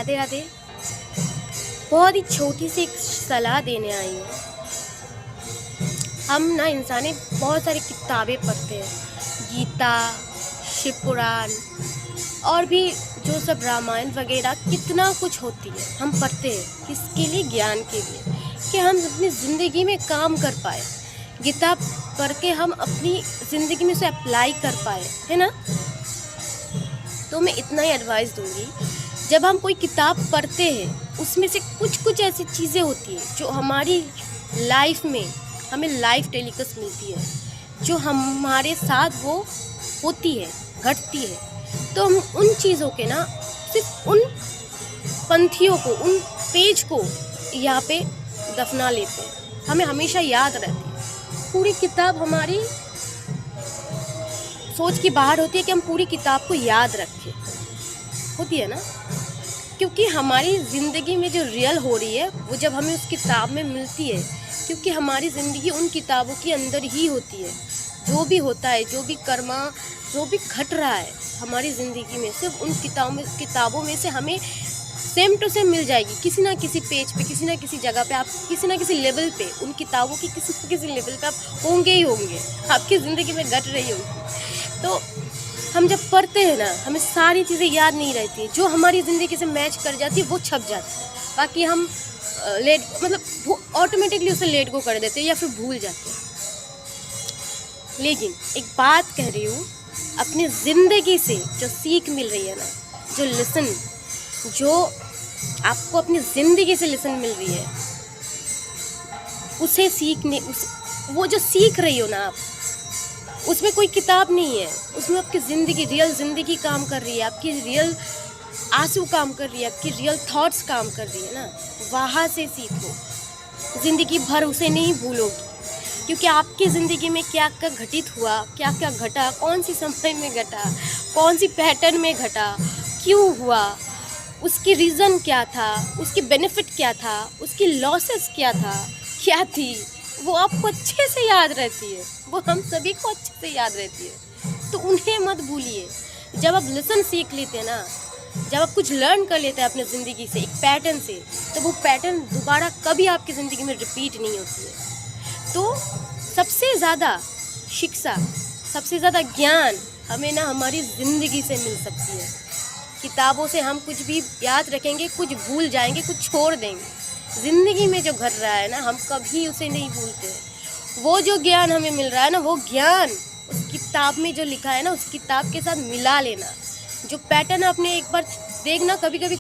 राधे राधे। बहुत ही छोटी सी एक सलाह देने आई हूँ। हम ना इंसाने बहुत सारी किताबें पढ़ते हैं, गीता, शिव पुराण और भी जो सब रामायण वगैरह कितना कुछ होती है हम पढ़ते हैं। किसके लिए? ज्ञान के लिए, कि हम अपनी ज़िंदगी में काम कर पाए। गीता पढ़ के हम अपनी ज़िंदगी में उसे अप्लाई कर पाए, है ना। तो मैं इतना ही एडवाइस दूंगी, जब हम कोई किताब पढ़ते हैं उसमें से कुछ ऐसी चीज़ें होती हैं जो हमारी लाइफ में हमें लाइफ टेलीकास्ट मिलती है, जो हमारे साथ वो होती है, घटती है। तो हम उन चीज़ों के ना सिर्फ उन पंक्तियों को, उन पेज को यहाँ पे दफना लेते हैं, हमें हमेशा याद रहती है। पूरी किताब हमारी सोच की बाहर होती है कि हम पूरी किताब को याद रखें, होती है ना। क्योंकि हमारी ज़िंदगी में जो रियल हो रही है वो जब हमें उस किताब में मिलती है, क्योंकि हमारी ज़िंदगी उन किताबों के अंदर ही होती है। जो भी होता है, जो भी कर्मा, जो भी घट रहा है हमारी ज़िंदगी में, सिर्फ उन किताबों में से हमें सेम टू सेम मिल जाएगी। किसी ना किसी पेज पे, किसी ना किसी जगह पे, आप किसी ना किसी लेवल पे, उन किताबों की किसी ना किसी लेवल पे आप होंगे ही होंगे, आपकी ज़िंदगी में घट रही होगी। तो हम जब पढ़ते हैं ना, हमें सारी चीज़ें याद नहीं रहती, जो हमारी ज़िंदगी से मैच कर जाती है वो छप जाती है। बाकी हम ऑटोमेटिकली उसे लेट गो कर देते हैं या फिर भूल जाते हैं। लेकिन एक बात कह रही हूँ, अपनी ज़िंदगी से जो सीख मिल रही है ना, जो लेसन, जो आपको अपनी ज़िंदगी से लेसन मिल रही है, उसे सीखने, वो जो सीख रही हो ना आप, उसमें कोई किताब नहीं है, उसमें आपकी ज़िंदगी, रियल ज़िंदगी काम कर रही है, आपकी रियल आंसू काम कर रही है, आपकी रियल थॉट्स काम कर रही है ना। वहाँ से सीखो, ज़िंदगी भर उसे नहीं भूलोगी, क्योंकि आपकी ज़िंदगी में क्या क्या घटित हुआ, क्या क्या घटा, कौन सी समय में घटा, कौन सी पैटर्न में घटा, क्यों हुआ, उसकी रीज़न क्या था, उसकी बेनिफिट क्या था, उसकी लॉसेस क्या था, क्या थी, वो आपको अच्छे से याद रहती है, वो हम सभी को अच्छे से याद रहती है। तो उन्हें मत भूलिए। जब आप लेसन सीख लेते हैं ना, जब आप कुछ लर्न कर लेते हैं अपनी ज़िंदगी से, एक पैटर्न से, तो वो पैटर्न दोबारा कभी आपकी ज़िंदगी में रिपीट नहीं होती है। तो सबसे ज़्यादा शिक्षा, सबसे ज़्यादा ज्ञान हमें ना हमारी ज़िंदगी से मिल सकती है। किताबों से हम कुछ भी याद रखेंगे, कुछ भूल जाएंगे, कुछ छोड़ देंगे। ज़िंदगी में जो घट रहा है ना, हम कभी उसे नहीं भूलते हैं। वो जो ज्ञान हमें मिल रहा है ना, वो ज्ञान उस किताब में जो लिखा है ना, उस किताब के साथ मिला लेना। जो पैटर्न आपने एक बार देखना, कभी कभी